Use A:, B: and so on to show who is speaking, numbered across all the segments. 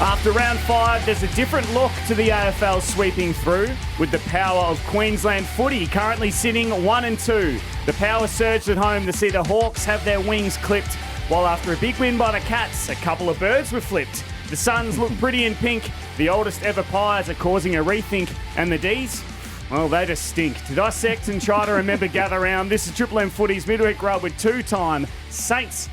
A: After round 5, there's a different look to the AFL sweeping through, with the power of Queensland footy currently sitting 1 and 2. The power surged at home to see the Hawks have their wings clipped, while after a big win by the Cats, a couple of birds were flipped. The Suns look pretty in pink, the oldest ever Pies are causing a rethink, and the D's, well, they just stink. To dissect and try to remember gather round, this is Triple M Footy's Midweek Grub with two-time Saints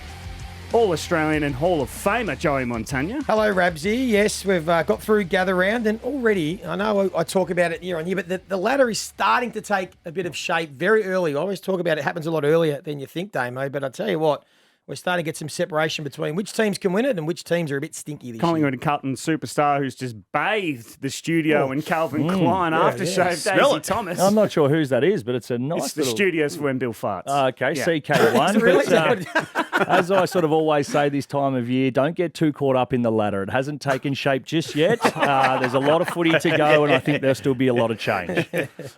A: All-Australian and Hall of Famer Joey Montagna.
B: Hello, Rabsy. Yes, we've got through gather round, and already, I know I talk about it year on year, but the ladder is starting to take a bit of shape very early. I always talk about it happens a lot earlier than you think, Damo, but I tell you what, we're starting to get some separation between which teams can win it and which teams are a bit stinky this
A: Collingwood
B: year.
A: and Carlton superstar who's just bathed the studio in Calvin Klein aftershave Daisy Thomas.
C: I'm not sure whose that is, but it's a nice
A: It's the studios for when Bill farts.
C: Okay,
A: Yeah.
C: CK1.
B: Really?
C: But, as I sort of always say this time of year, don't get too caught up in the ladder. It hasn't taken shape just yet. There's a lot of footy to go, and I think there'll still be a lot of change.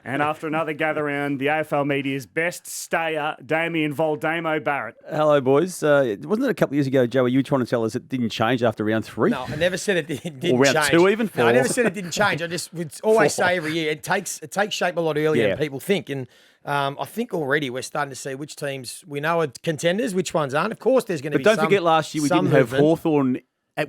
A: And after another gather round, the AFL media's best stayer, Damien Damo Barrett.
D: Hello, boys. Wasn't it a couple of years ago, Joey, you were trying to tell us it didn't change after round 3?
B: No, I never said it didn't
D: Or round
B: change.
D: 2 even?
B: No, I
D: 4?
B: never said it didn't change. I just would always say every year it takes shape a lot earlier
D: Yeah.
B: than people think. And I think already we're starting to see which teams we know are contenders, which ones aren't. Of course, there's going to be
D: But don't
B: some,
D: forget last year we
B: some
D: didn't have
B: movement.
D: Hawthorn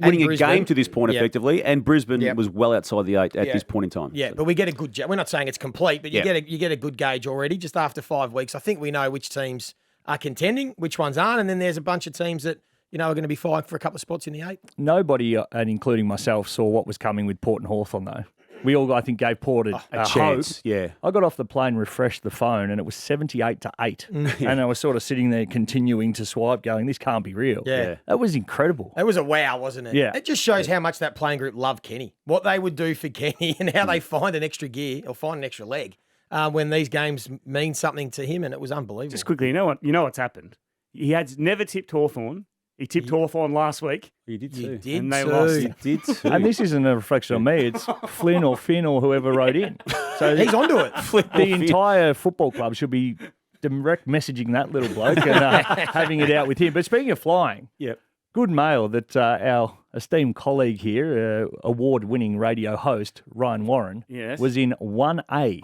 D: winning a
B: Brisbane.
D: game to this point
B: Yep.
D: effectively, and Brisbane
B: Yep.
D: was well outside the 8 at
B: Yeah.
D: this point in time.
B: Yeah,
D: So-
B: but we get a good. We're not saying it's complete, but you
D: Yeah.
B: get a good gauge already just after 5 weeks. I think we know which teams are contending, which ones aren't, and then there's a bunch of teams that are going to be fighting for a couple of spots in the 8.
C: Nobody, and including myself, saw what was coming with Port and Hawthorn, though. We all, I think, gave Port a
D: chance.
C: hope.
D: Yeah.
C: I got off the plane, refreshed the phone, and it was 78-8. And I was sort of sitting there continuing to swipe, going, this can't be real.
B: Yeah.
C: That was incredible.
B: It was a wow, wasn't it?
C: Yeah.
B: It just shows how much that playing group loved Kenny, what they would do for Kenny, and how they find an extra gear or find an extra leg when these games mean something to him, and it was unbelievable.
A: Just quickly, you know what's happened? He had never tipped Hawthorn. He tipped Hawthorn last week.
D: You did
B: You
D: too.
B: did
A: And they
B: too.
A: lost.
D: You did too.
C: And this isn't a reflection on me. It's Flynn or Finn or whoever wrote in. So
B: He's onto it.
C: the entire football club should be direct messaging that little bloke and having it out with him. But speaking of flying,
D: Yep.
C: good mail that our esteemed colleague here, award-winning radio host Ryan Warren,
A: Yes.
C: was in 1A,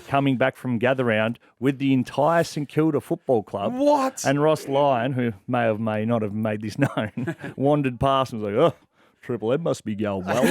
C: coming back from gather round with the entire St Kilda Football Club.
B: What?
C: And Ross Lyon, who may not have made this known, wandered past and was like, oh, Triple M must be going well.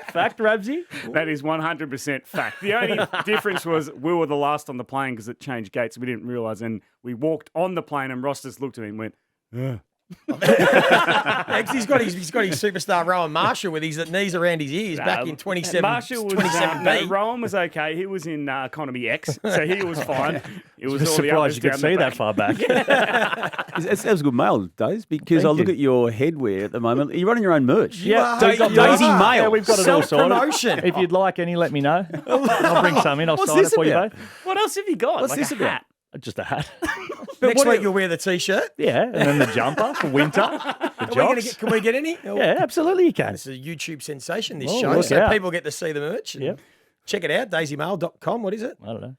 C: Fact, Rabsy?
A: That is 100% fact. The only difference was we were the last on the plane because it changed gates. We didn't realise. And we walked on the plane and Ross just looked at me and went,
B: He's got his superstar Rowan Marshall with his knees around his ears back in 27.
A: Marshall was
B: 27B.
A: Rowan was okay. He was in Economy X, so he was fine. It was all the
C: Surprised
A: others
C: you could
A: down
C: see
A: the
C: that
A: back.
C: far back.
D: That was good mail, Daze, because
C: Thank
D: I look
C: you.
D: at your headwear at the moment. You're running your own merch.
C: Yeah,
B: So
C: we've got
D: Daisy
C: those.
D: Mail.
C: Yeah, we've got it all sorted.
B: Self-promotion.
C: If you'd like any, let me know. I'll bring some in. I'll
D: What's
C: sign it
D: this
C: for you
D: about?
C: both.
A: What else have you got?
D: What's
A: Like
D: this
A: a
D: about?
A: hat?
C: Just a hat.
B: Next week you'll wear the T-shirt.
C: Yeah, and then the jumper for winter. The jocks.
B: Can we get any?
C: Yeah, absolutely you can.
B: It's a YouTube sensation, this
C: Oh,
B: show,
C: look
B: so
C: out.
B: people get to see the merch. And
C: Yep.
B: Check it out, daisymail.com. What is it?
C: I don't know.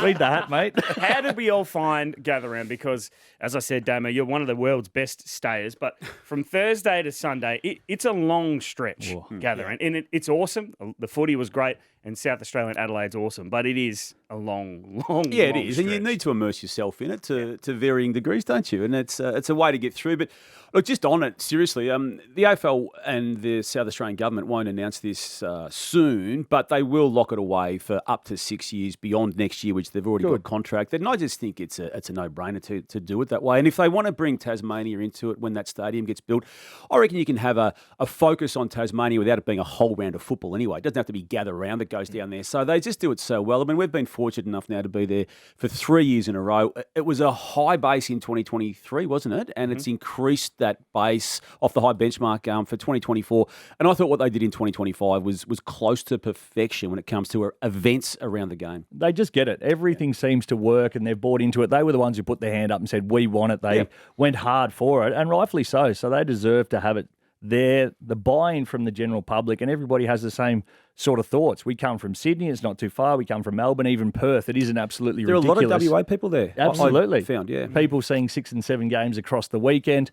C: Read the hat, mate.
A: How did we all find Gather Round? Because, as I said, Damo, you're one of the world's best stayers. But from Thursday to Sunday, it's a long stretch, Gather Round. And it's awesome. The footy was great, and South Australian Adelaide's awesome. But it is a long
D: Yeah,
A: long
D: it is, and you
A: stretch.
D: need to immerse yourself in it to varying degrees, don't you? And it's a way to get through. But look, just on it, seriously, the AFL and the South Australian government won't announce this soon, but they will lock it away for up to 6 years beyond next year, which they've already got contracted. And I just think it's a no-brainer to do it that way. And if they want to bring Tasmania into it when that stadium gets built, I reckon you can have a focus on Tasmania without it being a whole round of football anyway. It doesn't have to be Gather Round that goes down there. So they just do it so well. I mean, we've been fortunate enough now to be there for 3 years in a row. It was a high base in 2023, wasn't it? And it's increased that base off the high benchmark for 2024. And I thought what they did in 2025 was close to perfection when it comes to events around the game.
C: They just get it. Everything seems to work and they've bought into it. They were the ones who put their hand up and said, we want it. They went hard for it, and rightfully so. So they deserve to have it there. The buy-in from the general public, and everybody has the same sort of thoughts. We come from Sydney. It's not too far. We come from Melbourne, even Perth. It isn't absolutely
D: There are
C: ridiculous.
D: a lot of WA people there.
C: Absolutely.
D: I found, yeah.
C: People seeing 6 and 7 games across the weekend.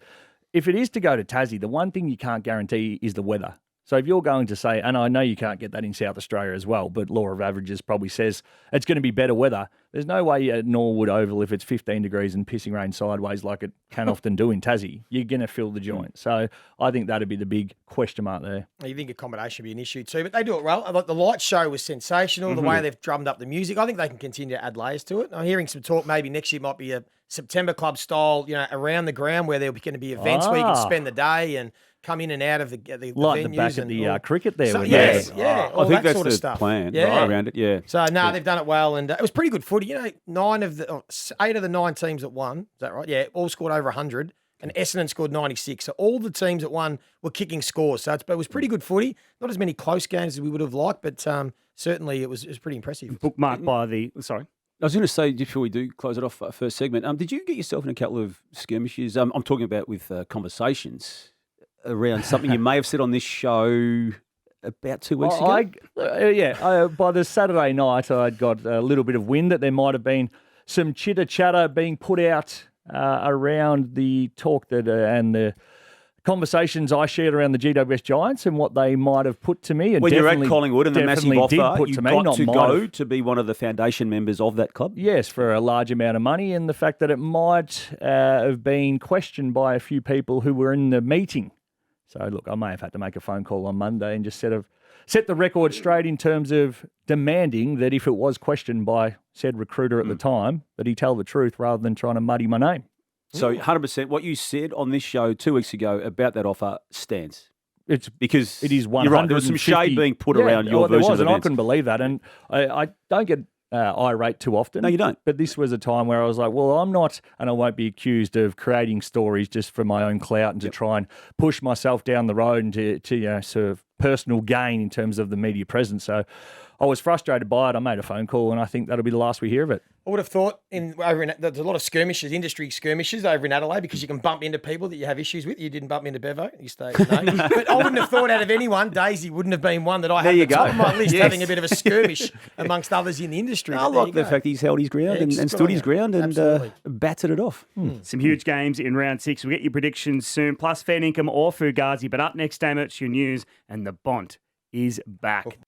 C: if it is to go to Tassie, the one thing you can't guarantee is the weather. So if you're going to say, and I know you can't get that in South Australia as well, but law of averages probably says it's going to be better weather. There's no way at Norwood Oval, if it's 15 degrees and pissing rain sideways like it can often do in Tassie, you're going to fill the joint. So I think that'd be the big question mark there.
B: You think accommodation would be an issue too, but they do it well. I thought the light show was sensational, the way they've drummed up the music. I think they can continue to add layers to it. I'm hearing some talk maybe next year might be a September Club style, around the ground where there'll be going to be events where you can spend the day and come in and out of the
C: like
B: venues.
C: the back of the cricket there.
B: So,
C: with
B: yes,
C: that.
B: yeah.
D: I
B: all
D: think
B: that
D: that's
B: sort of
D: the
B: stuff.
D: plan
B: Yeah.
D: around it, yeah.
B: So, they've done it well, and it was pretty good footy. 8 of the 9 teams that won, is that right? Yeah, all scored over 100, and Essendon scored 96. So all the teams that won were kicking scores. So it was pretty good footy. Not as many close games as we would have liked, but certainly it was pretty impressive.
A: Bookmarked by the... Sorry.
D: I was going to say, before we do close it off, first segment, did you get yourself in a couple of skirmishes? I'm talking about with conversations around something you may have said on this show about 2 weeks ago?
C: By the Saturday night, I'd got a little bit of wind that there might have been some chitter-chatter being put out around the talk that and the conversations I shared around the GWS Giants and what they might have put to me. And
D: when you're at Collingwood and the massive offer, you got to go to be one of the foundation members of that club?
C: Yes, for a large amount of money, and the fact that it might have been questioned by a few people who were in the meeting. So, look, I may have had to make a phone call on Monday and just set the record straight in terms of demanding that if it was questioned by said recruiter at the time, that he tell the truth rather than trying to muddy my name.
D: So 100%, what you said on this show 2 weeks ago about that offer stands.
C: It's
D: because
C: it is 150.
D: You're right, there was some shade being put around your version of
C: and
D: events.
C: I couldn't believe that. And I don't get irate too often.
D: No, you don't.
C: But this was a time where I was like, well, I'm not, and I won't be accused of creating stories just for my own clout and to try and push myself down the road and to sort of personal gain in terms of the media presence. So I was frustrated by it. I made a phone call, and I think that'll be the last we hear of it.
B: I would have thought there's a lot of skirmishes, industry skirmishes over in Adelaide because you can bump into people that you have issues with. You didn't bump into Bevo. You stayed. No. But I wouldn't have thought out of anyone, Daisy wouldn't have been one that I had at the top of my list, having a bit of a skirmish amongst others in the industry.
D: I like the fact he's held his ground and stood his ground and battered it off.
A: Some huge games in round 6. We'll get your predictions soon, plus fair income or fugazi. But up next, Damo, it's your news, and the Bont is back.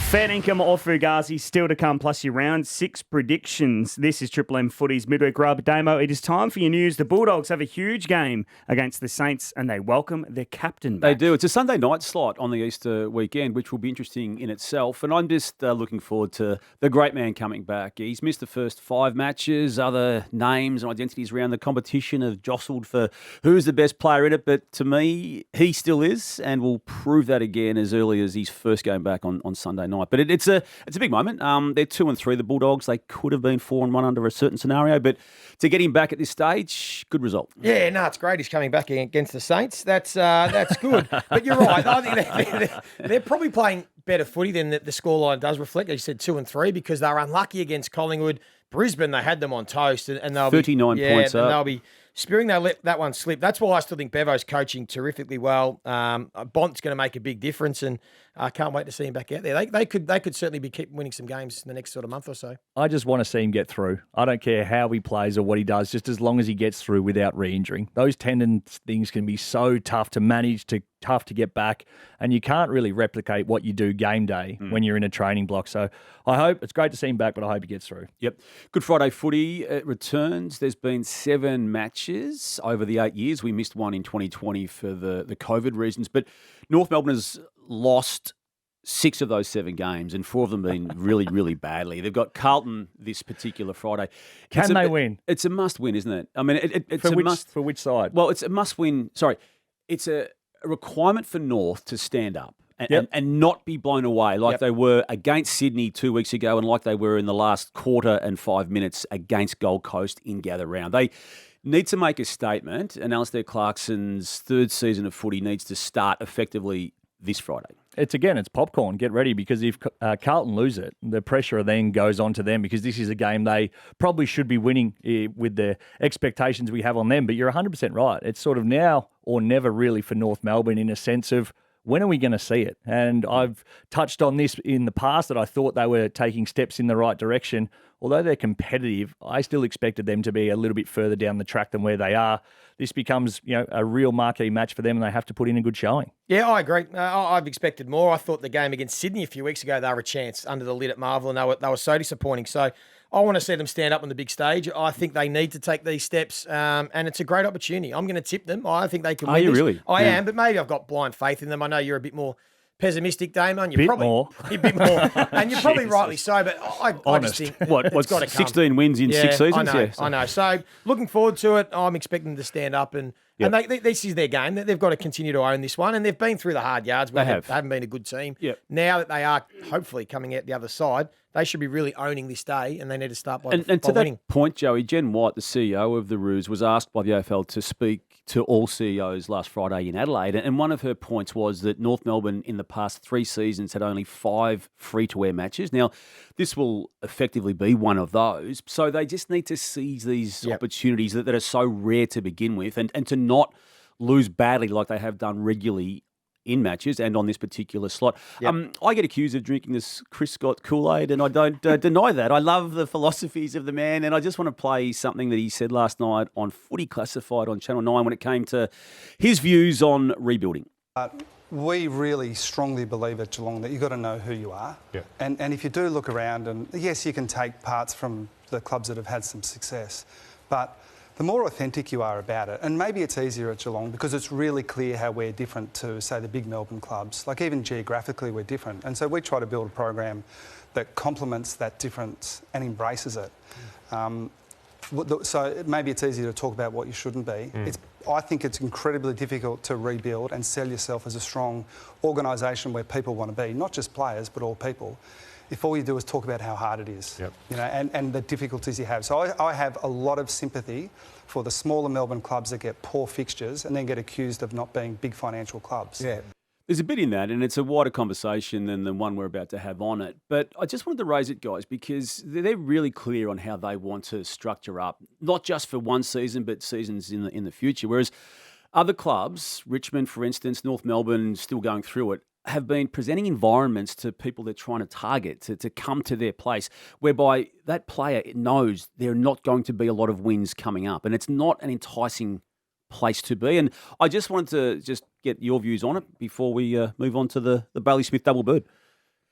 A: Fair income or fugazi still to come, plus your round 6 predictions. This is Triple M Footy's Midweek Rub. Damo, it is time for your news. The Bulldogs have a huge game against the Saints, and they welcome their captain back.
D: They do. It's a Sunday night slot on the Easter weekend, which will be interesting in itself. And I'm just looking forward to the great man coming back. He's missed the first 5 matches. Other names and identities around the competition have jostled for who's the best player in it. But to me, he still is, and will prove that again as early as his first game back on Sunday night. But it's a big moment. They're 2-3, the Bulldogs. They could have been 4-1 under a certain scenario, but to get him back at this stage, good result.
B: Yeah, no, it's great. He's coming back against the Saints. That's good. But you're right. I think they're probably playing better footy than the scoreline does reflect. As you said, 2-3 because they were unlucky against Collingwood. Brisbane, they had them on toast, and they'll
D: 39
B: be,
D: points up.
B: And they'll be spearing. They let that one slip. That's why I still think Bevo's coaching terrifically well. Bont's going to make a big difference, and I can't wait to see him back out there. They could certainly be keep winning some games in the next sort of month or so.
C: I just want to see him get through. I don't care how he plays or what he does, just as long as he gets through without re-injuring. Those tendon things can be so tough to manage, tough to get back, and you can't really replicate what you do game day when you're in a training block. So I hope it's great to see him back, but I hope he gets through.
D: Yep. Good Friday footy returns. There's been 7 matches over the 8 years. We missed one in 2020 for the COVID reasons, but North Melbourne has lost 6 of those 7 games, and 4 of them been really, really badly. They've got Carlton this particular Friday.
C: Can they win?
D: It's a must-win, isn't it? I mean, it's
C: for
D: a must.
C: For which side?
D: Well, it's a must-win. Sorry, it's a requirement for North to stand up and not be blown away like they were against Sydney 2 weeks ago and like they were in the last quarter and 5 minutes against Gold Coast in Gather Round. They need to make a statement, and Alistair Clarkson's 3rd season of footy needs to start effectively this Friday.
C: It's popcorn. Get ready, because if Carlton lose it, the pressure then goes on to them, because this is a game they probably should be winning with the expectations we have on them. But you're 100% right. It's sort of now or never really for North Melbourne, in a sense of When are we going to see it? And I've touched on this in the past that I thought they were taking steps in the right direction. Although they're competitive, I still expected them to be a little bit further down the track than where they are. This becomes, a real marquee match for them, and they have to put in a good showing.
B: Yeah, I agree. I've expected more. I thought the game against Sydney a few weeks ago, they were a chance under the lid at Marvel, and they were so disappointing. So I want to see them stand up on the big stage. I think they need to take these steps, and it's a great opportunity. I'm going to tip them. I think they can win
D: Are you
B: this.
D: really?
B: I am, but maybe I've got blind faith in them. I know you're a bit more pessimistic, Damo, and you're
C: Bit
B: probably
C: more.
B: a bit more, and you're probably rightly so. But I just think it's got to come.
D: 16 wins in 6 seasons?
B: I know. So looking forward to it. I'm expecting them to stand up and this is their game. They've got to continue to own this one, and they've been through the hard yards where they haven't been a good team.
D: Yep.
B: Now that they are hopefully coming out the other side, they should be really owning this day, and they need to start by
D: And to
B: winning.
D: that point, Joey, Jen White, the CEO of the Roos, was asked by the AFL to speak to all CEOs last Friday in Adelaide. And one of her points was that North Melbourne in the past 3 seasons had only 5 free-to-air matches. Now, this will effectively be one of those. So they just need to seize these opportunities that are so rare to begin with and to not lose badly like they have done regularly in matches and on this particular slot. I get accused of drinking this Chris Scott Kool-Aid, and I don't deny that. I love the philosophies of the man, and I just want to play something that he said last night on Footy Classified on Channel 9 when it came to his views on rebuilding.
E: We really strongly believe at Geelong that you've got to know who you are.
F: Yeah.
E: And if you do look around, and yes, you can take parts from the clubs that have had some success, but the more authentic you are about it, and maybe it's easier at Geelong because it's really clear how we're different to, say, the big Melbourne clubs. Like even geographically, we're different. And so we try to build a program that complements that difference and embraces it. So maybe it's easier to talk about what you shouldn't be. I think it's incredibly difficult to rebuild and sell yourself as a strong organisation where people want to be, not just players, but all people, if all you do is talk about how hard it is, and the difficulties you have. So I have a lot of sympathy for the smaller Melbourne clubs that get poor fixtures and then get accused of not being big financial clubs.
B: Yeah.
D: There's a bit in that, and it's a wider conversation than the one we're about to have on it. But I just wanted to raise it, guys, because they're really clear on how they want to structure up, not just for one season, but seasons in the future. Whereas other clubs, Richmond, for instance, North Melbourne, still going through it, have been presenting environments to people they're trying to target, to come to their place, whereby that player knows there are not going to be a lot of wins coming up, and it's not an enticing place to be. And I just wanted to just get your views on it before we move on to the Bailey Smith double bird.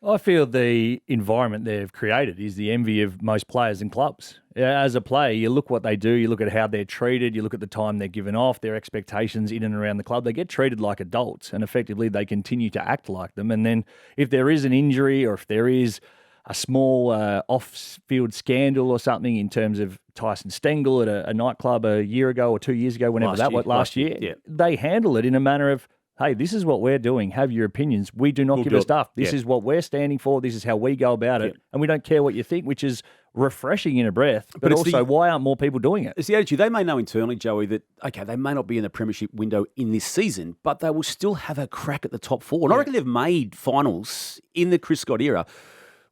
C: I feel the environment they've created is the envy of most players and clubs. As a player, you look what they do, you look at how they're treated, you look at the time they're given off, their expectations in and around the club. They get treated like adults, and effectively they continue to act like them. And then if there is an injury or if there is a small off-field scandal or something in terms of Tyson Stengel at a nightclub a year ago or 2 years ago, whenever last year, they handle it in a manner of, hey, this is what we're doing. Have your opinions. We do not give a stuff. This is what we're standing for. This is how we go about it. And we don't care what you think, which is refreshing in a breath. But also, why aren't more people doing it?
D: It's the attitude. They may know internally, Joey, that, okay, they may not be in the premiership window in this season, but they will still have a crack at the top 4. And I reckon they've made finals in the Chris Scott era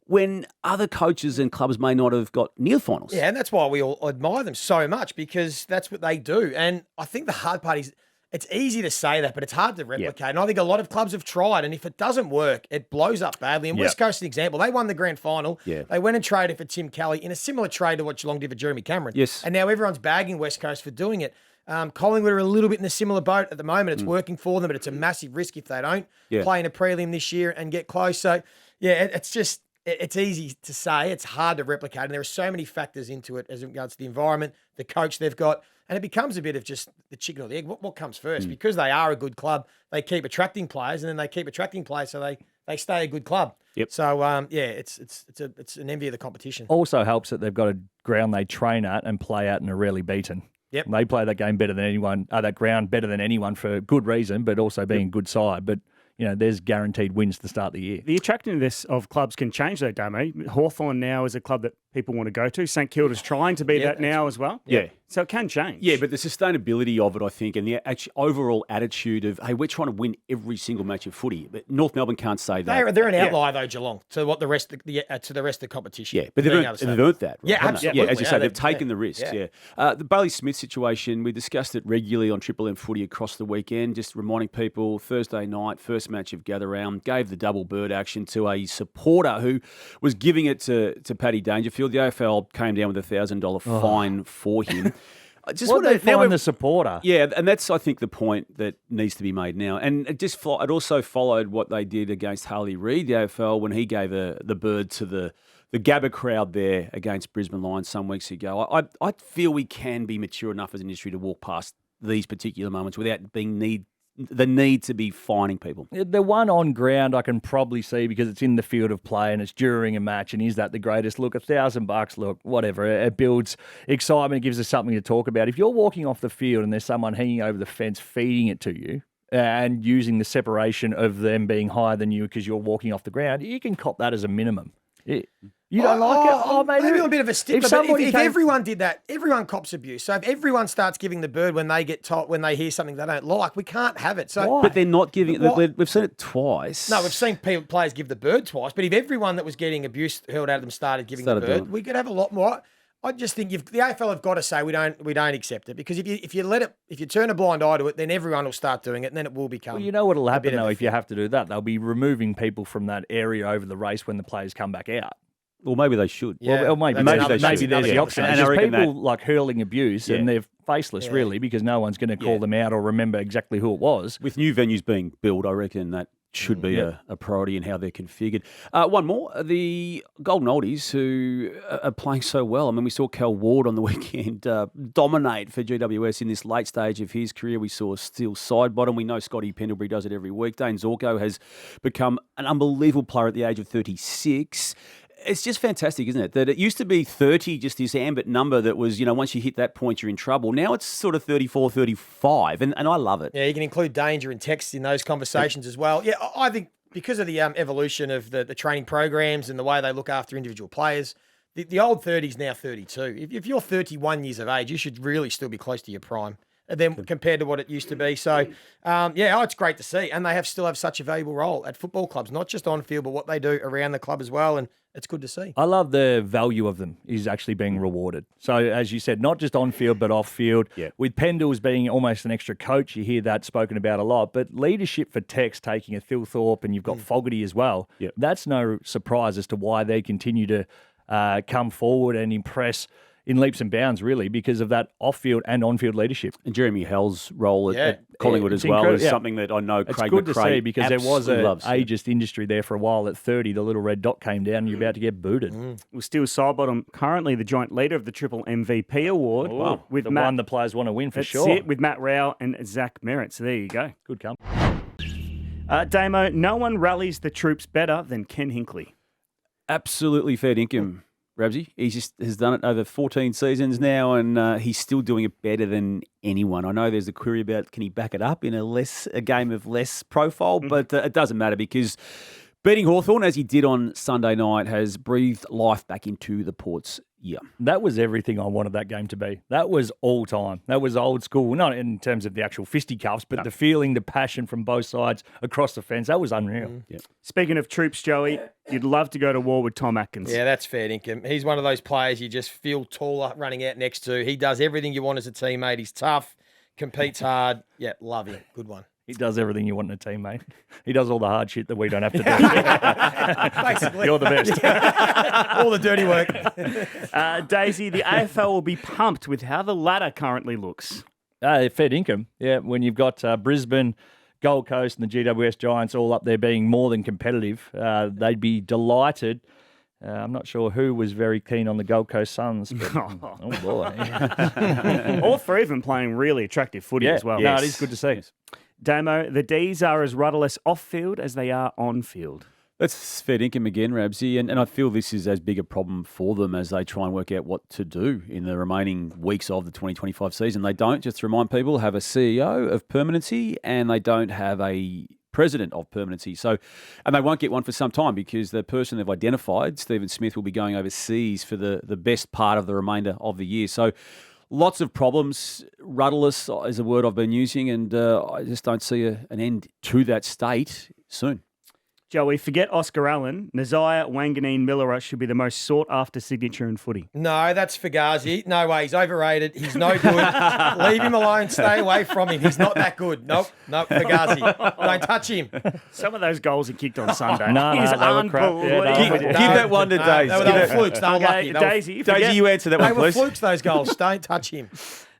D: when other coaches and clubs may not have got near finals.
B: Yeah, and that's why we all admire them so much, because that's what they do. And I think the hard part is, it's easy to say that, but it's hard to replicate. And I think a lot of clubs have tried, and if it doesn't work, it blows up badly. And West Coast is an example. They won the grand final. They went and traded for Tim Kelly in a similar trade to what Geelong did for Jeremy Cameron. And now everyone's bagging West Coast for doing it. Collingwood are a little bit in a similar boat at the moment. It's working for them, but it's a massive risk if they don't play in a prelim this year and get close. So, it's just... It's easy to say. It's hard to replicate. And there are so many factors into it as regards to the environment, the coach they've got. And it becomes a bit of just the chicken or the egg. What comes first? Because they are a good club, they keep attracting players, and then they keep attracting players, so they stay a good club. So, it's an envy of the competition.
C: Also helps that they've got a ground they train at and play at and are rarely beaten. They play that game better than anyone, that ground better than anyone for good reason, but also being a good side. But there's guaranteed wins to start the year.
A: The attractiveness of clubs can change though, Damo. Hawthorn now is a club that people want to go to. St Kilda's trying to be that now as well.
D: Yeah.
A: So it can change.
D: Yeah, but the sustainability of it, I think, and the overall attitude of, hey, we're trying to win every single match of footy. But North Melbourne can't say that.
B: They're an outlier though, Geelong, to what the rest of the competition.
D: Yeah, but they've earned that. Right,
B: Yeah, absolutely.
D: Yeah, as you say, they've taken
B: yeah.
D: the risks. Yeah. The Bailey Smith situation, we discussed it regularly on Triple M Footy across the weekend. Just reminding people, Thursday night, first match of Gather Round, gave the double bird action to a supporter who was giving it to Paddy Dangerfield. The AFL came down with a $1,000 fine for him.
C: What they find the supporter?
D: Yeah, and that's, I think, the point that needs to be made now. And it also followed what they did against Harley Reid, the AFL, when he gave the bird to the Gabba crowd there against Brisbane Lions some weeks ago. I feel we can be mature enough as an industry to walk past these particular moments without the need to be fining people.
C: The one on ground I can probably see because it's in the field of play and it's during a match. And is that the greatest? Look, $1,000, look, whatever. It builds excitement. It gives us something to talk about. If you're walking off the field and there's someone hanging over the fence feeding it to you and using the separation of them being higher than you because you're walking off the ground, you can cop that as a minimum. You don't like it? Oh,
B: maybe a bit of a stickler. If everyone did that, everyone cops abuse. So if everyone starts giving the bird when they get told, when they hear something they don't like, we can't have it. So,
D: but they're not giving it. We've seen it twice.
B: No, we've seen players give the bird twice. But if everyone that was getting abuse hurled out of them started giving the bird, we could have a lot more. I just think the AFL have got to say we don't accept it, because if you turn a blind eye to it, then everyone will start doing it, and then it will become.
C: Well, you know what'll happen though if you have to do that? They'll be removing people from that area over the race when the players come back out.
D: Well, maybe they should.
C: Yeah, well, maybe there's the option.
D: And
C: just
D: I
C: people like hurling abuse, and they're faceless, really, because no one's going to call them out or remember exactly who it was.
D: With new venues being built, I reckon that should be a priority in how they're configured. One more, the Golden Oldies, who are playing so well. I mean, we saw Cal Ward on the weekend dominate for GWS in this late stage of his career. We saw Steele Sidebottom. We know Scotty Pendlebury does it every week. Dane Zorko has become an unbelievable player at the age of 36. It's just fantastic, isn't it? That it used to be 30, just this ambit number that was, once you hit that point, you're in trouble. Now it's sort of 34, 35, and I love it.
B: Yeah, you can include danger and text in those conversations as well. Yeah, I think because of the evolution of the training programs and the way they look after individual players, the old 30 is now 32. If you're 31 years of age, you should really still be close to your prime than compared to what it used to be. So, it's great to see. And they still have such a valuable role at football clubs, not just on field, but what they do around the club as well. And it's good to see.
C: I love the value of them is actually being rewarded. So, as you said, not just on field, but off field. Yeah. With Pendles being almost an extra coach, you hear that spoken about a lot. But leadership for Tex taking a Thilthorpe, and you've got Fogarty as well. Yep. That's no surprise as to why they continue to come forward and impress in leaps and bounds, really, because of that off-field and on-field leadership.
D: And Jeremy Hell's role at Collingwood as well is something that I know Craig McRae
C: to see, because there was an ageist industry there for a while. At 30, the little red dot came down and you're about to get booted.
A: Well, Steele Sidebottom, currently the joint leader of the Triple MVP Award.
C: Wow. With one the players want to win for sure.
A: That's it, with Matt Rao and Zach Merritt. So there you go.
C: Good company.
A: Damo, no one rallies the troops better than Ken Hinkley.
D: Absolutely fair dinkum. Rabsy, he just has done it over 14 seasons now, and he's still doing it better than anyone. I know there's a query about can he back it up in a game of less profile, but it doesn't matter, because beating Hawthorn, as he did on Sunday night, has breathed life back into the Port's year.
C: That was everything I wanted that game to be. That was all time. That was old school, not in terms of the actual fisticuffs, but the feeling, the passion from both sides across the fence. That was unreal.
A: Yeah. Speaking of troops, Joey, you'd love to go to war with Tom Atkins.
B: Yeah, that's fair dinkum. He's one of those players you just feel taller running out next to. He does everything you want as a teammate. He's tough, competes hard. Yeah, love him. Good one.
C: He does everything you want in a team, mate. He does all the hard shit that we don't have to do.
B: Basically.
C: You're the best.
B: All the dirty work.
A: Daisy, the AFL will be pumped with how the ladder currently looks.
C: Fair income. Yeah, when you've got Brisbane, Gold Coast and the GWS Giants all up there being more than competitive, they'd be delighted. I'm not sure who was very keen on the Gold Coast Suns. But, oh, boy.
A: All three of them playing really attractive footy as well.
C: No, it is good to see.
A: Damo, the D's are as rudderless off-field as they are on-field.
D: That's fair dinkum again, Rabsy, and I feel this is as big a problem for them as they try and work out what to do in the remaining weeks of the 2025 season. They don't, just to remind people, have a CEO of permanency, and they don't have a president of permanency. So, and they won't get one for some time because the person they've identified, Stephen Smith, will be going overseas for the best part of the remainder of the year. So lots of problems. Rudderless is a word I've been using, and I just don't see an end to that state soon.
A: Joey, forget Oscar Allen. Nazaya Wanganeen-Millera should be the most sought-after signature in footy.
B: No, that's Fugazi. No way. He's overrated. He's no good. Leave him alone. Stay away from him. He's not that good. Nope. Fugazi. Don't touch him.
A: Some of those goals he kicked on Sunday.
C: No,
A: He's
C: they were crap.
A: unbelievable.
C: Yeah,
D: Give that one to Daisy.
B: They were flukes. They were
A: Okay,
B: lucky.
A: Daisy,
D: Daisy, you answer that
B: They
D: one,
B: were
D: please.
B: flukes, those goals. Don't touch him.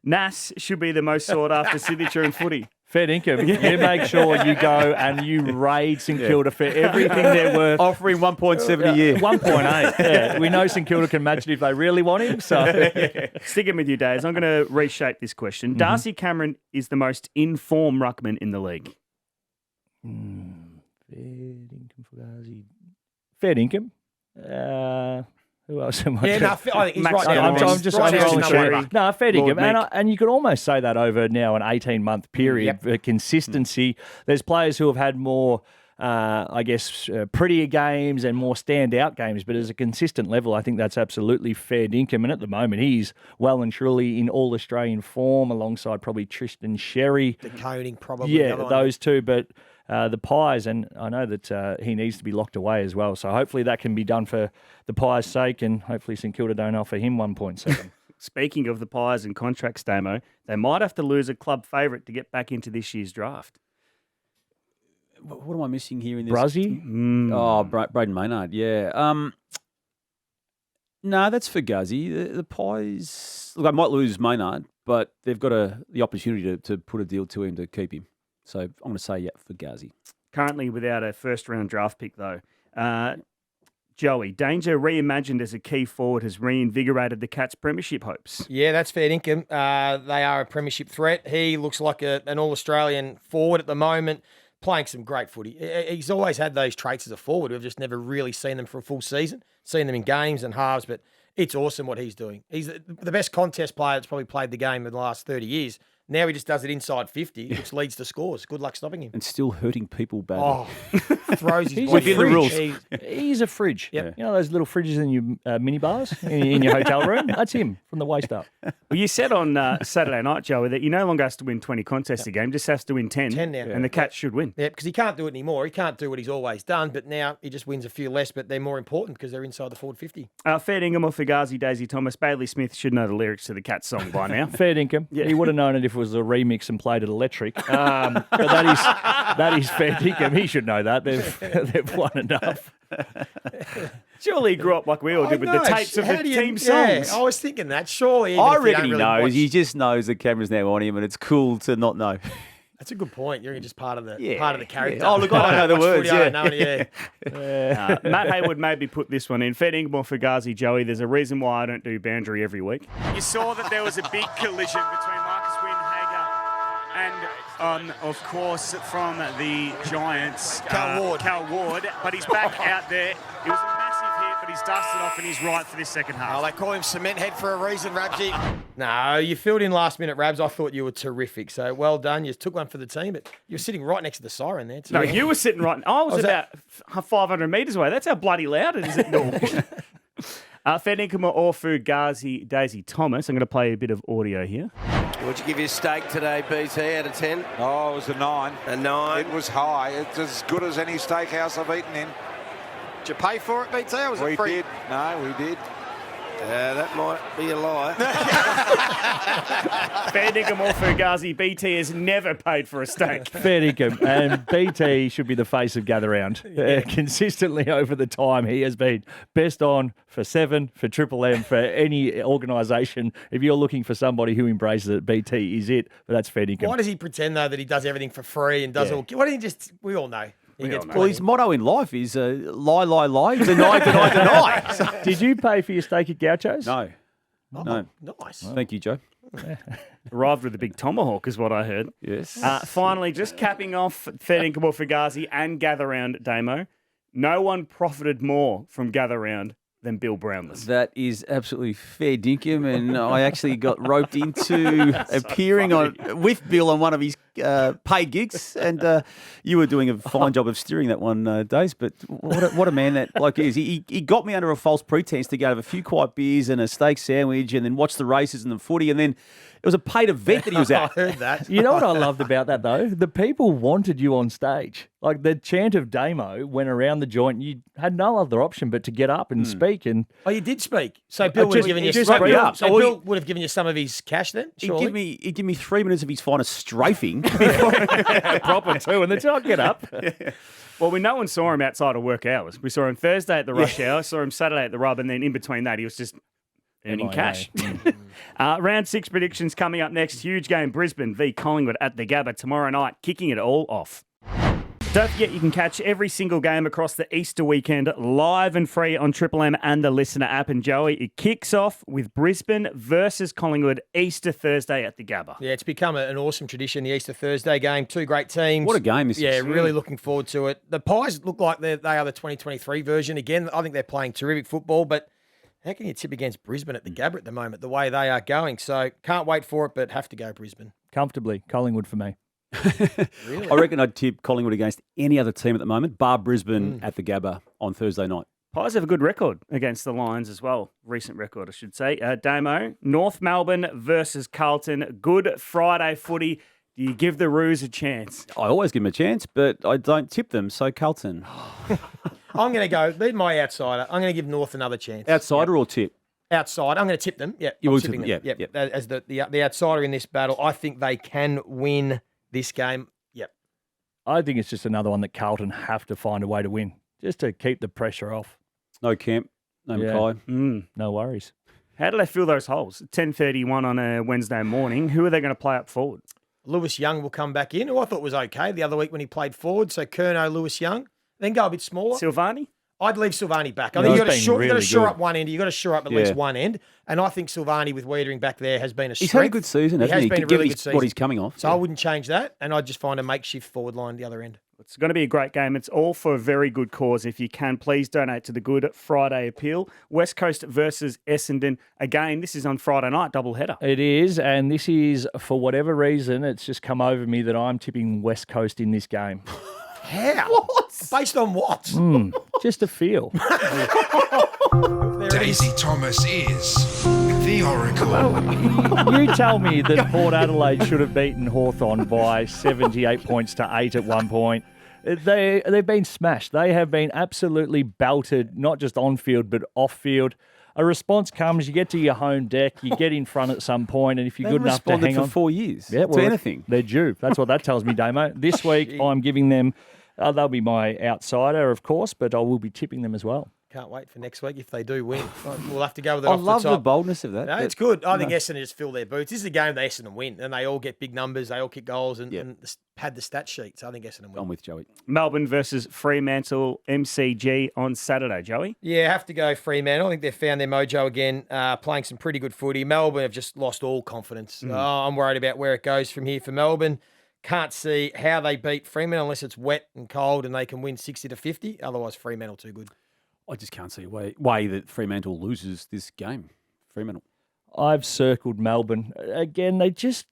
A: Nas should be the most sought-after signature in footy.
C: Fair dinkum. You make sure you go and you raid St Kilda for everything they're worth.
D: Offering 1.7 a year.
C: 1.8. Yeah. We know St Kilda can match it if they really want him. So
A: Sticking with you, Days, I'm going to reshape this question. Darcy Cameron is the most in-form ruckman in the league.
C: Fair dinkum, Fugazi. Fair dinkum. Who else am I?
B: Yeah, no, I think he's
A: Max
B: right now.
A: Gammon.
C: I'm just
B: right now,
C: rolling
B: he's
C: through.
B: number one.
C: No, fair
A: Lord
C: dinkum.
A: Mick.
C: And you could almost say that over now an 18-month period. Consistency. There's players who have had more, prettier games and more standout games, but as a consistent level, I think that's absolutely fair dinkum. And at the moment, he's well and truly in all-Australian form alongside probably Tristan Sherry.
B: The Coning, probably.
C: Yeah,
B: the other one.
C: those two, but the Pies, and I know that he needs to be locked away as well. So hopefully that can be done for the Pies' sake, and hopefully St Kilda don't offer him 1.7.
A: Speaking of the Pies and contracts, Damo, they might have to lose a club favourite to get back into this year's draft.
D: What am I missing here in this?
C: Bruzzy?
D: Oh, Braden Maynard, yeah. No, that's Fugazi. The Pies, look, I might lose Maynard, but they've got the opportunity to put a deal to him to keep him. So I'm going to say, yeah, Fugazi.
A: Currently without a first-round draft pick, though. Joey, Danger, reimagined as a key forward, has reinvigorated the Cats' premiership hopes.
B: Yeah, that's fair dinkum. They are a premiership threat. He looks like an all-Australian forward at the moment, playing some great footy. He's always had those traits as a forward. We've just never really seen them for a full season, seen them in games and halves, but it's awesome what he's doing. He's the best contest player that's probably played the game in the last 30 years. Now he just does it inside 50, which leads to scores. Good luck stopping him.
D: And still hurting people badly.
B: Oh, throws his
C: He's
B: body.
C: within the rules.
B: He's
C: a fridge.
B: Yep.
C: You know those little fridges in your mini bars in your hotel room? That's him from the waist up.
A: Well, you said on Saturday night, Joey, that you no longer has to win 20 contests a game, just has to win 10.
B: 10 now.
A: And the Cats should win.
B: Yeah, because he can't do it anymore. He can't do what he's always done, but now he just wins a few less, but they're more important because they're inside the forward 50.
A: Fair dinkum or Fugazi, Daisy Thomas, Bailey Smith should know the lyrics to the Cats song by now.
C: Fair dinkum.
A: Yeah.
C: He would have known it if it was a remix and played it electric. But that is fair dinkum. He should know that. They've won enough.
A: Surely he grew up like we all did with the tapes of the team songs.
B: I was thinking that. Surely. even
D: I
B: if you
D: reckon
B: don't
D: he
B: really
D: knows.
B: watch-
D: He just knows the camera's now on him, and it's cool to not know.
B: That's a good point. You're just part of the
D: Yeah,
B: character.
D: yeah. Oh, look, I don't know the
B: Watch
D: words,
B: footy, I
D: yeah.
B: don't know it, yeah.
A: Matt Hayward maybe put this one in. Fair dinkum or Fugazi, Joey, there's a reason why I don't do boundary every week. You saw that there was a big collision between Marcus Windhager and, of course, from the Giants, Cal Ward. But he's back out there. It was a massive hit, but he's dusted off and he's right for this second half.
B: Oh, they call him Cement Head for a reason, Rabsy. No, you filled in last minute, Rabs. I thought you were terrific. So well done. You took one for the team, but you're sitting right next to the siren there. Too.
A: No, you were sitting right. I was
B: Was
A: about 500 metres away. That's how bloody loud it is at Norwood. Fair dinkum or Fugazi, Daisy Thomas. I'm going to play a bit of audio here.
F: What'd you give your steak today, BT, out of 10?
G: Oh, it was a 9.
F: A 9?
G: It was high. It's as good as any steakhouse I've eaten in.
F: Did you pay for it, BT, or was
G: We
F: it free?
G: did. No, we did.
F: That might be a lie.
A: Fair dinkum or Fugazi, BT has never paid for a steak.
C: Fair dinkum. And BT should be the face of Gather Round. Consistently over the time, he has been best on for 7, for Triple M, for any organisation. If you're looking for somebody who embraces it, BT is it. But that's fair dinkum.
B: Why does he pretend, though, that he does everything for free and does all... Why don't he just... We all know. He gets
D: Well, his motto in life is lie, lie, lie, deny, deny, deny. So-
C: Did you pay for your steak at Gaucho's?
D: no. No.
B: Nice.
D: Thank you, Joe.
A: Arrived with a big tomahawk is what I heard.
D: Yes.
A: Finally, just capping off Fair dinkum or Fugazi and Gather Round, Damo. No one profited more from Gather Round than Bill Brownless.
D: That is absolutely fair dinkum, and I actually got roped into appearing with Bill on one of his paid gigs, and you were doing a fine job of steering that one, Daze. But what a man that bloke is. He got me under a false pretense to go have a few quiet beers and a steak sandwich, and then watch the races and the footy, and then it was a paid event that he was at.
B: I heard that.
C: You know what I loved about that, though? The people wanted you on stage. Like, the chant of Damo went around the joint. You had no other option but to get up and speak. And
B: Oh, you did speak. So Bill would have given you
D: just
B: some.
D: spoke up.
B: So
D: Well,
B: Bill would have given you some of his cash then. Surely?
D: He'd give me 3 minutes of his finest strafing.
C: proper too. And then I'll get up.
A: Well, no one saw him outside of work hours. We saw him Thursday at the rush hour, saw him Saturday at the rub, and then in between that, he was just earning cash. Round 6 predictions coming up next. Huge game, Brisbane v Collingwood at the Gabba tomorrow night, kicking it all off. Don't forget you can catch every single game across the Easter weekend live and free on Triple M and the Listener app. And Joey, it kicks off with Brisbane versus Collingwood Easter Thursday at the Gabba.
B: Yeah, it's become an awesome tradition, the Easter Thursday game. Two great teams.
D: What a game this is.
B: Yeah, really looking forward to it. The Pies look like they are the 2023 version. Again, I think they're playing terrific football, but how can you tip against Brisbane at the Gabba at the moment, the way they are going? So can't wait for it, but have to go Brisbane.
C: Comfortably, Collingwood for me.
B: Really?
D: I reckon I'd tip Collingwood against any other team at the moment, bar Brisbane at the Gabba on Thursday night.
A: Pies have a good record against the Lions as well. Recent record, I should say. Damo, North Melbourne versus Carlton. Good Friday footy. Do you give the Roos a chance?
D: I always give them a chance, but I don't tip them, so Carlton.
B: I'm going to go, be my outsider. I'm going to give North another chance.
D: Outsider or tip?
B: Outside, I'm going to tip them. Yeah,
D: You
B: I'm
D: will
B: tipping
D: tip them,
B: them.
D: yeah.
B: As the outsider in this battle, I think they can win this game. Yep.
C: I think it's just another one that Carlton have to find a way to win, just to keep the pressure off.
D: No Camp, no
C: Yeah.
D: Mackay.
C: No worries.
A: How do they fill those holes? 10:31 on a Wednesday morning. Who are they going to play up forward?
B: Lewis Young will come back in, who I thought was okay the other week when he played forward. So Curnow, Lewis Young. Then go a bit smaller.
A: Silvani?
B: I'd leave Silvani back. I
C: Yeah,
B: think
C: he's
B: you've got
C: been
B: to
C: really
B: shore
C: good.
B: up one end. You've got to shore up at least one end. And I think Silvani with Wiedering back there has been a strength.
D: He's had a good season, hasn't he?
B: He has been a
D: Given
B: really good season.
D: what he's coming off.
B: So I wouldn't change that. And I'd just find a makeshift forward line the other end.
A: It's going to be a great game. It's all for a very good cause. If you can, please donate to the Good Friday Appeal. West Coast versus Essendon. Again, this is on Friday night, doubleheader.
C: It is, and this is, for whatever reason, it's just come over me that I'm tipping West Coast in this game.
B: How? What? Based on what?
C: Just a feel.
H: Daisy Thomas is the Oracle.
C: You tell me that Port Adelaide should have beaten Hawthorn by 78 points to 8 at one point. They've been smashed. They have been absolutely belted, not just on field, but off field. A response comes, you get to your home deck, you get in front at some point, and if you're
D: They've
C: good enough to
D: responded
C: hang
D: for
C: on
D: 4 years
C: yeah,
D: to anything.
C: They're due. That's what that tells me, Damo. This week, I'm giving them, they'll be my outsider, of course, but I will be tipping them as well.
B: Can't wait for next week if they do win. We'll have to go with it
D: I
B: off
D: love
B: the
D: the
B: top.
D: boldness of that.
B: No, it's good. I think Essendon just fill their boots. This is a game that Essendon win, and they all get big numbers. They all kick goals and pad the stat sheet. So I think Essendon win.
D: I'm with Joey.
A: Melbourne versus Fremantle MCG on Saturday, Joey.
B: Yeah, have to go Fremantle. I think they've found their mojo again, playing some pretty good footy. Melbourne have just lost all confidence. I'm worried about where it goes from here for Melbourne. Can't see how they beat Fremantle unless it's wet and cold and they can win 60-50. Otherwise, Fremantle too good.
D: I just can't see a way that Fremantle loses this game. Fremantle.
C: I've circled Melbourne. Again,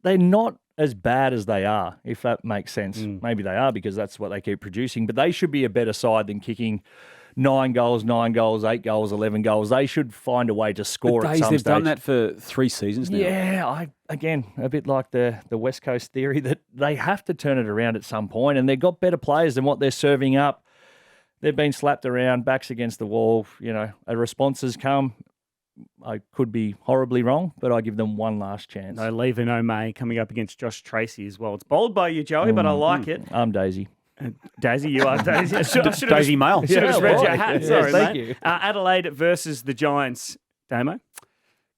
C: they're not as bad as they are, if that makes sense. Maybe they are because that's what they keep producing, but they should be a better side than kicking 9 goals, 8 goals, 11 goals. They should find a way to score at some
D: They've
C: stage.
D: done that for 3 seasons now.
C: Yeah, again, a bit like the West Coast theory that they have to turn it around at some point, and they've got better players than what they're serving up. They've been slapped around, backs against the wall. Responses come. I could be horribly wrong, but I give them one last chance.
A: No Lever, no May coming up against Josh Tracy as well. It's bold by you, Joey, but I like it.
C: I'm Daisy.
A: Daisy, you are Daisy. I should have
D: Daisy Mail.
A: Should have read your
C: right.
A: hat.
C: Yes,
A: Sorry,
C: thank
A: mate.
C: you.
A: Adelaide versus the Giants. Damo?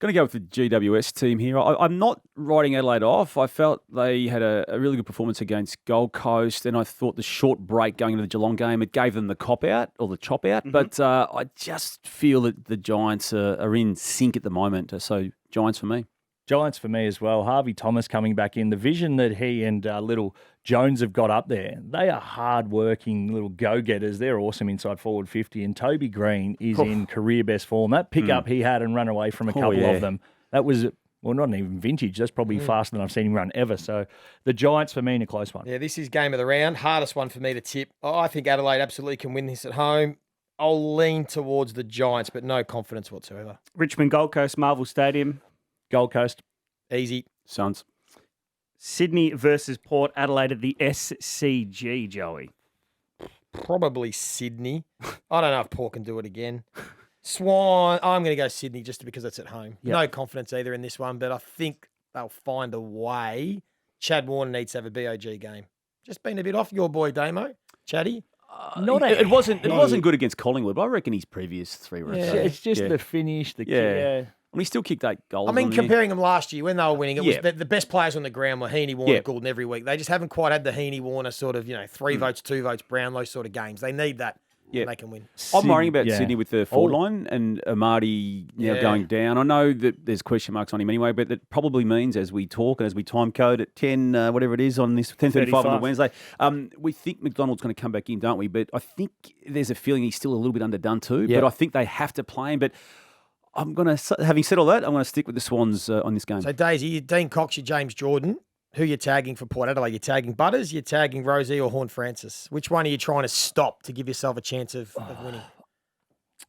D: Going to go with the GWS team here. I'm not writing Adelaide off. I felt they had a really good performance against Gold Coast, and I thought the short break going into the Geelong game, it gave them the cop-out or the chop-out. But I just feel that the Giants are in sync at the moment. So Giants for me.
C: Giants for me as well. Harvey Thomas coming back in. The vision that he and little Jones have got up there, they are hard-working little go-getters. They're awesome inside forward 50. And Toby Green is in career best form. That pickup he had and run away from a couple of them, that was Well, not even vintage. That's probably faster than I've seen him run ever. So the Giants for me in a close one.
B: Yeah, this is game of the round. Hardest one for me to tip. I think Adelaide absolutely can win this at home. I'll lean towards the Giants, but no confidence whatsoever.
A: Richmond Gold Coast, Marvel Stadium.
C: Gold Coast.
B: Easy.
D: Suns.
A: Sydney versus Port Adelaide at the SCG, Joey.
B: Probably Sydney. I don't know if Port can do it again. Swan, I'm going to go Sydney just because it's at home.
C: Yep.
B: No confidence either in this one, but I think they'll find a way. Chad Warner needs to have a BOG game. Just been a bit off your boy, Damo. Chatty.
D: It wasn't good against Collingwood, but I reckon his previous 3 were.
B: Yeah.
C: It's just the finish.
D: And he still kicked 8 goals.
B: I mean,
D: on there.
B: comparing them last year when they were winning, it was
D: Yeah.
B: the best players on the ground were Heaney, Warner,
D: Yeah.
B: Goulden every week. They just haven't quite had the Heaney, Warner sort of, 3 votes, 2 votes, Brownlow sort of games. They need that.
D: Yeah.
B: And they can win.
D: I'm worrying about
C: Yeah.
D: Sydney with the forward line and Amadi now
B: Yeah.
D: going down. I know that there's question marks on him anyway, but that probably means as we talk and as we time code at 10, whatever it is on this 10:35 on a Wednesday, we think McDonald's going to come back in, don't we? But I think there's a feeling he's still a little bit underdone too.
B: Yeah.
D: But I think they have to play him. But I'm going to, having said all that, I'm going to stick with the Swans on this game.
B: So, Daisy, you're Dean Cox, you're James Jordan. Who you're tagging for Port Adelaide? You're tagging Butters, you're tagging Rosie or Horn Francis? Which one are you trying to stop to give yourself a chance of winning?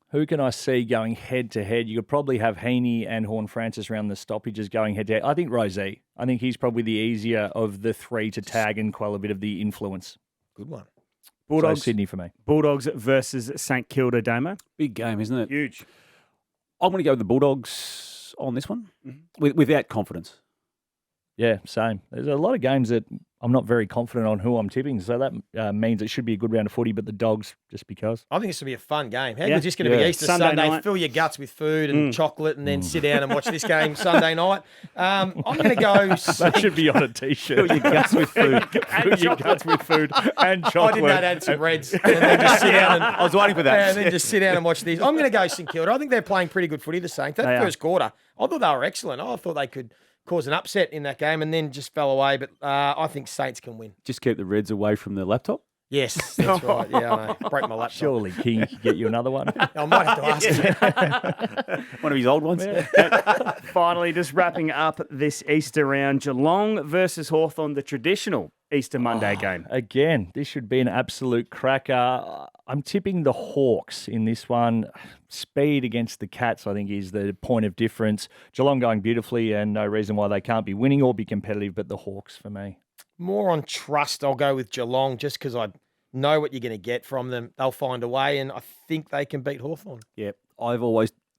C: Who can I see going head to head? You could probably have Heaney and Horn Francis around the stoppages going head to head. I think Rosie. I think he's probably the easier of the 3 to tag and quell a bit of the influence.
B: Good one.
A: Bulldogs,
C: So Sydney for me.
A: Bulldogs versus St Kilda, Damo.
D: Big game, isn't it?
A: Huge.
D: I'm going to go with the Bulldogs on this one without confidence.
C: Yeah, same. There's a lot of games that I'm not very confident on who I'm tipping, so that means it should be a good round of footy, but the Dogs, just because.
B: I think this will be a fun game. How
A: Yeah.
B: good's this going to be Easter
A: Sunday
B: Sunday?
A: night.
B: Fill your guts with food and chocolate and then sit down and watch this game Sunday night. I'm going to go...
C: That should be on a T-shirt.
D: Fill your guts with food.
C: Fill your guts with food and chocolate.
B: I did that, add some Reds, and then just sit down and
D: I was waiting for that.
B: and then just sit down and watch these. I'm going to go St Kilda. I think they're playing pretty good footy, the Saints. That
A: They are.
B: first quarter, I thought they were excellent. I thought they could cause an upset in that game and then just fell away. But I think Saints can win.
D: Just keep the Reds away from the laptop.
B: Yes, that's right. Yeah, I know. Break my laptop.
C: Surely King could get you another one.
B: I might have to ask him.
D: One of his old ones.
A: Finally, just wrapping up this Easter round, Geelong versus Hawthorn, the traditional Easter Monday game.
C: Again, this should be an absolute cracker. I'm tipping the Hawks in this one. Speed against the Cats, I think, is the point of difference. Geelong going beautifully and no reason why they can't be winning or be competitive, but the Hawks for me.
B: More on trust, I'll go with Geelong just because I know what you're going to get from them. They'll find a way, and I think they can beat Hawthorn.
D: Yeah, I've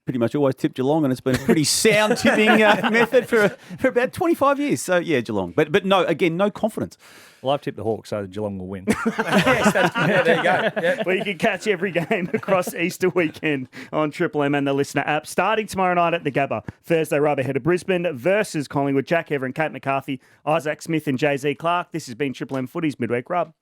D: pretty much always tipped Geelong, and it's been a pretty sound tipping method for about 25 years. So, yeah, Geelong. But no, again, no confidence.
C: Well, I've tipped the Hawks, so Geelong will win.
B: Yes, there you go. Yeah.
A: Well, you can catch every game across Easter weekend on Triple M and the Listener app. Starting tomorrow night at the Gabba. Thursday, rub ahead of Brisbane versus Collingwood. Jack Ever and Kate McCarthy, Isaac Smith and Jay-Z Clark. This has been Triple M Footy's Midweek Rub.